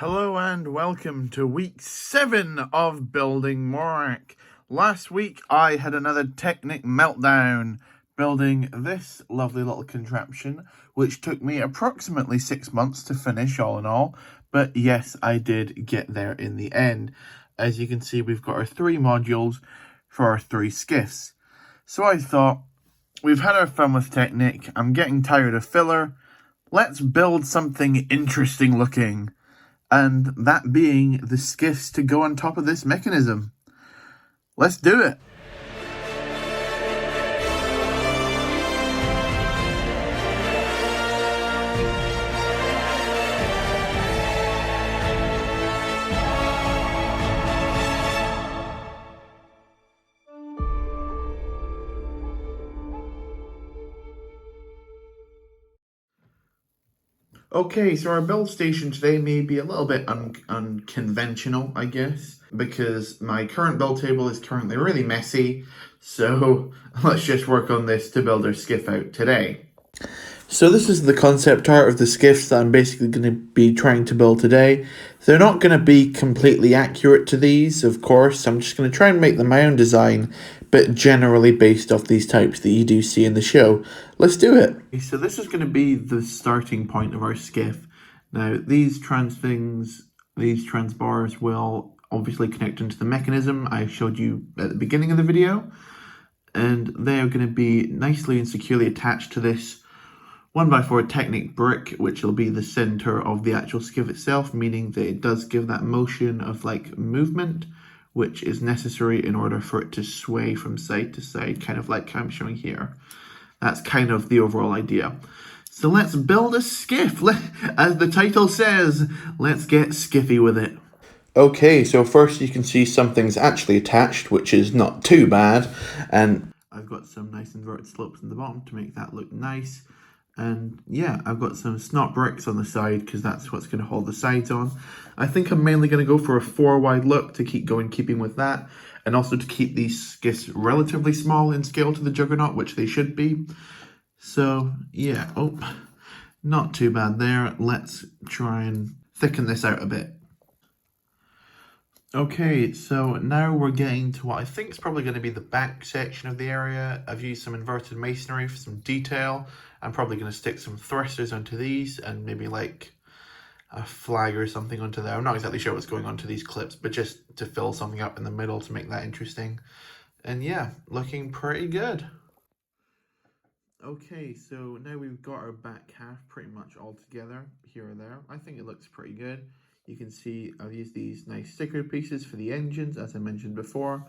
Hello and welcome to week 7 of building Morak. Last week I had another technic meltdown building this lovely little contraption, which took me approximately 6 months to finish all in all. But yes, I did get there in the end. As you can see, we've got our 3 modules for our 3 skiffs. So I thought, we've had our fun with technic, I'm getting tired of filler, let's build something interesting looking. And that being the skiffs to go on top of this mechanism. Let's do it. Okay, so our build station today may be a little bit unconventional, I guess, because my current build table is currently really messy, so let's just work on this to build our skiff out today. So this is the concept art of the skiffs that I'm basically going to be trying to build today. They're not going to be completely accurate to these, of course. I'm just going to try and make them my own design, but generally based off these types that you do see in the show. Let's do it. So this is going to be the starting point of our skiff. Now these trans bars will obviously connect into the mechanism I showed you at the beginning of the video, and they are going to be nicely and securely attached to this 1x4 Technic brick, which will be the center of the actual skiff itself, meaning that it does give that motion of like movement, which is necessary in order for it to sway from side to side, kind of like I'm showing here. That's kind of the overall idea. So let's build a skiff. As the title says, let's get skiffy with it. Okay, so first you can see something's actually attached, which is not too bad. And I've got some nice inverted slopes in the bottom to make that look nice. And yeah, I've got some snot bricks on the side because that's what's going to hold the sides on. I think I'm mainly going to go for a 4-wide look to keeping with that. And also to keep these skiffs relatively small in scale to the Juggernaut, which they should be. So yeah, not too bad there. Let's try and thicken this out a bit. Okay, so now we're getting to what I think is probably going to be the back section of the area. I've used some inverted masonry for some detail. I'm probably going to stick some thrusters onto these and maybe like a flag or something onto there. I'm not exactly sure what's going on to these clips, but just to fill something up in the middle to make that interesting. And yeah, looking pretty good. Okay, so now we've got our back half pretty much all together here or there. I think it looks pretty good. You can see I've used these nice sticker pieces for the engines, as I mentioned before.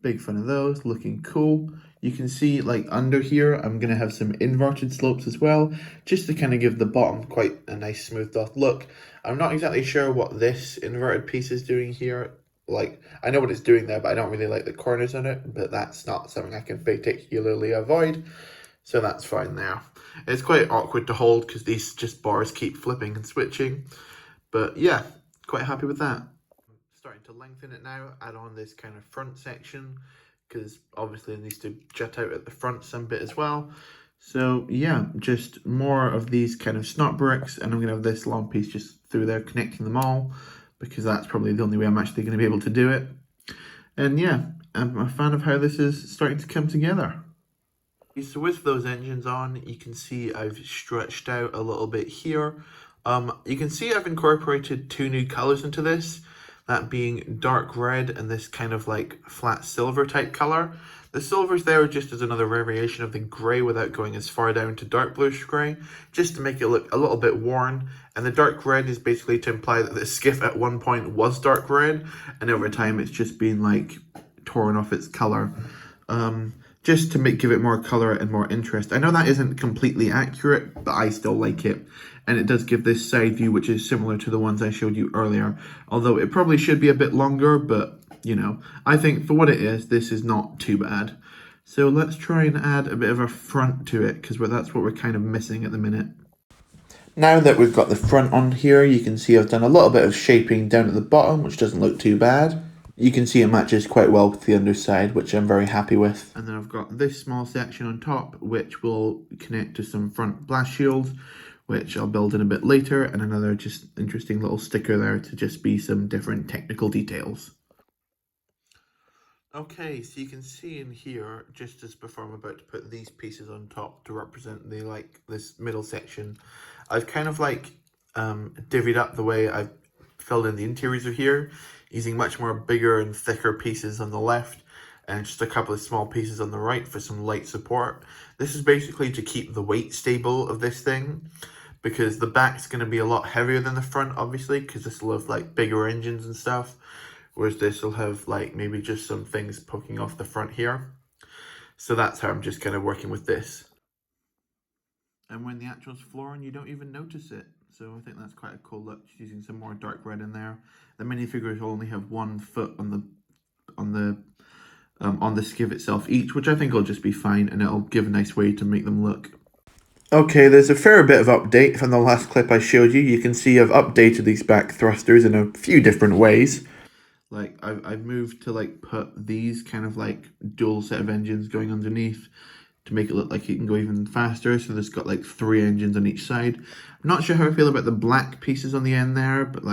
Big fan of those, looking cool. You can see like under here, I'm going to have some inverted slopes as well, just to kind of give the bottom quite a nice smoothed off look. I'm not exactly sure what this inverted piece is doing here. Like, I know what it's doing there, but I don't really like the corners on it, but that's not something I can particularly avoid. So that's fine there. It's quite awkward to hold because these bars keep flipping and switching. But yeah, quite happy with that. Starting to lengthen it now, add on this kind of front section because obviously it needs to jut out at the front some bit as well. So yeah, just more of these kind of snot bricks, and I'm going to have this long piece just through there connecting them all because that's probably the only way I'm actually going to be able to do it. And yeah, I'm a fan of how this is starting to come together. So with those engines on, you can see I've stretched out a little bit here. You can see I've incorporated 2 new colors into this, that being dark red and this kind of like flat silver type color. The silver's there just as another variation of the gray without going as far down to dark bluish gray, just to make it look a little bit worn. And the dark red is basically to imply that the skiff at one point was dark red, and over time it's just been like torn off its color. Just to give it more color and more interest. I know that isn't completely accurate, but I still like it. And it does give this side view, which is similar to the ones I showed you earlier. Although it probably should be a bit longer, but, you know, I think for what it is, this is not too bad. So let's try and add a bit of a front to it, because that's what we're kind of missing at the minute. Now that we've got the front on here, you can see I've done a little bit of shaping down at the bottom, which doesn't look too bad. You can see it matches quite well with the underside, which I'm very happy with. And then I've got this small section on top, which will connect to some front blast shields, which I'll build in a bit later, and another just interesting little sticker there to just be some different technical details. Okay, so you can see in here, just as before I'm about to put these pieces on top to represent the this middle section, I've kind of divvied up the way I've filled in the interiors of here, using much more bigger and thicker pieces on the left, and just a couple of small pieces on the right for some light support. This is basically to keep the weight stable of this thing, because the back's going to be a lot heavier than the front, obviously, because this will have bigger engines and stuff. Whereas this will have maybe just some things poking off the front here. So that's how I'm just kind of working with this. And when the actual's flooring, you don't even notice it. So I think that's quite a cool look, just using some more dark red in there. The minifigures will only have 1 foot on the skiff itself each, which I think will just be fine, and it'll give a nice way to make them look. Okay, there's a fair bit of update from the last clip I showed you. You can see I've updated these back thrusters in a few different ways. I've moved to put these kind of dual set of engines going underneath to make it look like it can go even faster. So there's got 3 engines on each side. I'm not sure how I feel about the black pieces on the end there, but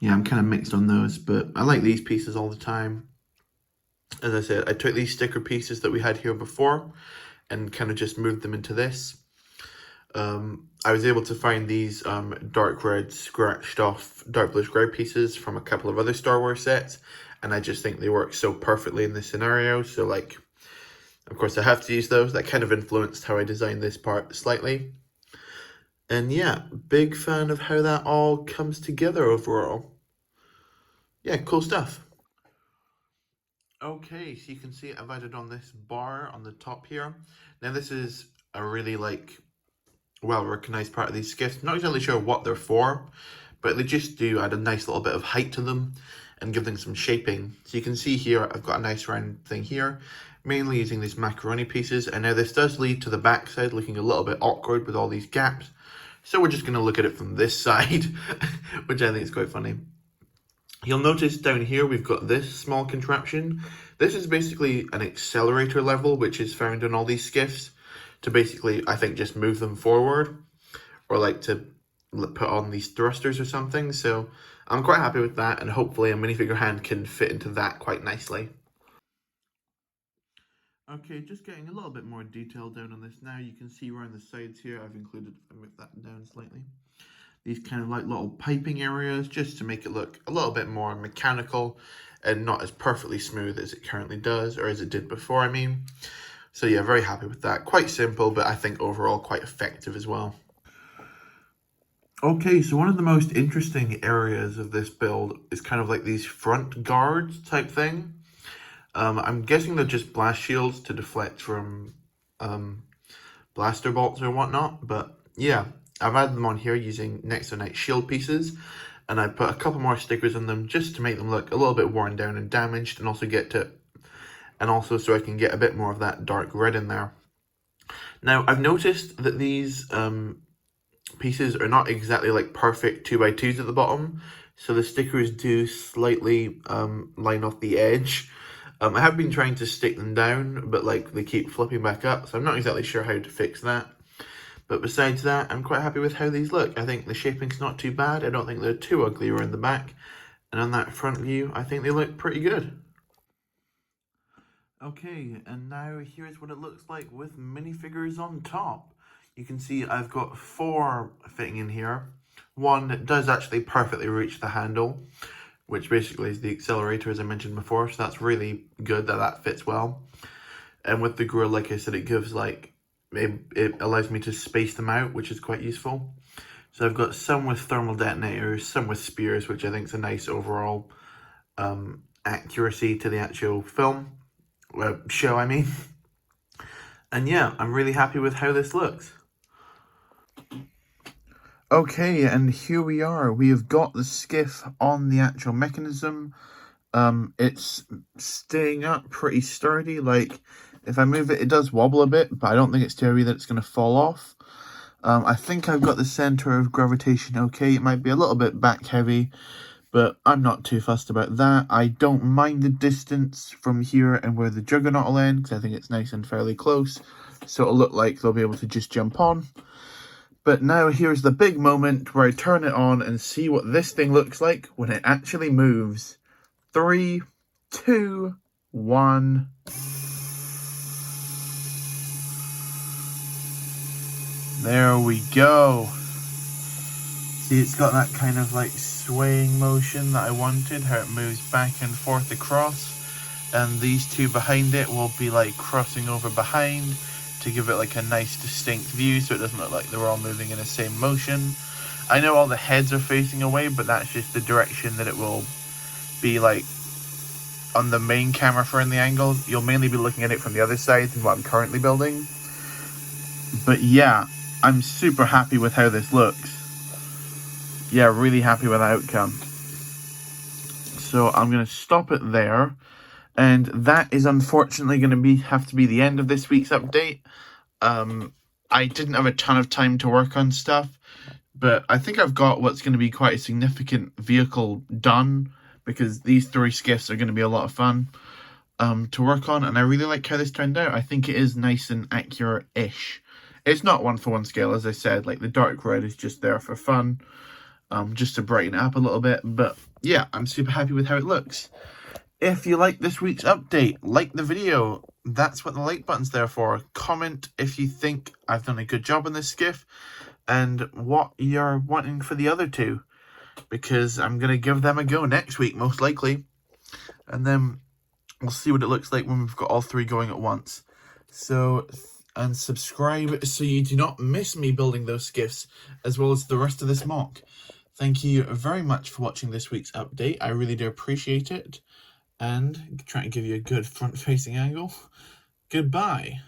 yeah, I'm kind of mixed on those, but I like these pieces all the time. As I said, I took these sticker pieces that we had here before and kind of just moved them into this. I was able to find these dark red scratched off dark bluish grey pieces from a couple of other Star Wars sets, and I just think they work so perfectly in this scenario. So of course I have to use those. That kind of influenced how I designed this part slightly. And yeah, big fan of how that all comes together overall. Yeah, cool stuff. Okay, so you can see I've added on this bar on the top here. Now this is a really well-recognized part of these skiffs. Not exactly sure what they're for, but they just do add a nice little bit of height to them and give them some shaping. So you can see here, I've got a nice round thing here, mainly using these macaroni pieces. And now this does lead to the back side looking a little bit awkward with all these gaps. So we're just going to look at it from this side, which I think is quite funny. You'll notice down here we've got this small contraption. This is basically an accelerator level, which is found in all these skiffs, to basically, I think, just move them forward, or to put on these thrusters or something. So I'm quite happy with that, and hopefully a minifigure hand can fit into that quite nicely. Okay, just getting a little bit more detail down on this now. You can see around the sides here, I've included, if I move that down slightly, these kind of little piping areas, just to make it look a little bit more mechanical and not as perfectly smooth as it currently does, or as it did before, I mean. So yeah, very happy with that. Quite simple, but I think overall quite effective as well. Okay, so one of the most interesting areas of this build is kind of these front guards type thing. I'm guessing they're just blast shields to deflect from blaster bolts or whatnot, but yeah, I've added them on here using Next to Night shield pieces, and I put a couple more stickers on them just to make them look a little bit worn down and damaged, and also so I can get a bit more of that dark red in there. Now, I've noticed that these pieces are not exactly perfect 2x2s at the bottom, so the stickers do slightly line off the edge. I have been trying to stick them down, but they keep flipping back up, so I'm not exactly sure how to fix that. But besides that, I'm quite happy with how these look. I think the shaping's not too bad. I don't think they're too ugly around the back. And on that front view, I think they look pretty good. Okay, and now here's what it looks like with minifigures on top. You can see I've got 4 fitting in here. One does actually perfectly reach the handle, which basically is the accelerator, as I mentioned before, so that's really good that that fits well. And with the grill, like I said, it gives it allows me to space them out, which is quite useful. So I've got some with thermal detonators, some with spears, which I think is a nice overall accuracy to the actual film, show, I mean. And yeah, I'm really happy with how this looks. Okay, and here we are. We have got the skiff on the actual mechanism. It's staying up pretty sturdy. If I move it, it does wobble a bit, but I don't think it's too heavy that it's going to fall off. I think I've got the center of gravitation okay. It might be a little bit back heavy, but I'm not too fussed about that. I don't mind the distance from here and where the Juggernaut will end, because I think it's nice and fairly close. So it'll look like they'll be able to just jump on. But now here's the big moment where I turn it on and see what this thing looks like when it actually moves. 3, 2, 1. There we go. See, it's got that kind of like swaying motion that I wanted, how it moves back and forth across. And these two behind it will be like crossing over behind to give it like a nice distinct view, so it doesn't look like they're all moving in the same motion. I know all the heads are facing away, but that's just the direction that it will be like on the main camera from the angle. You'll mainly be looking at it from the other side than what I'm currently building. But yeah, I'm super happy with how this looks. Yeah, really happy with the outcome. So I'm going to stop it there. And that is unfortunately going to have to be the end of this week's update. I didn't have a ton of time to work on stuff, but I think I've got what's going to be quite a significant vehicle done, because these 3 skiffs are going to be a lot of fun to work on, and I really like how this turned out. I think it is nice and accurate-ish. It's not 1-for-1 scale, as I said. Like, the dark red is just there for fun, just to brighten it up a little bit. But yeah, I'm super happy with how it looks. If you like this week's update, like the video. That's what the like button's there for. Comment if you think I've done a good job on this skiff and what you're wanting for the other 2, because I'm going to give them a go next week, most likely. And then we'll see what it looks like when we've got all 3 going at once. So, and subscribe so you do not miss me building those skiffs, as well as the rest of this mock. Thank you very much for watching this week's update. I really do appreciate it. And trying to give you a good front-facing angle. Goodbye.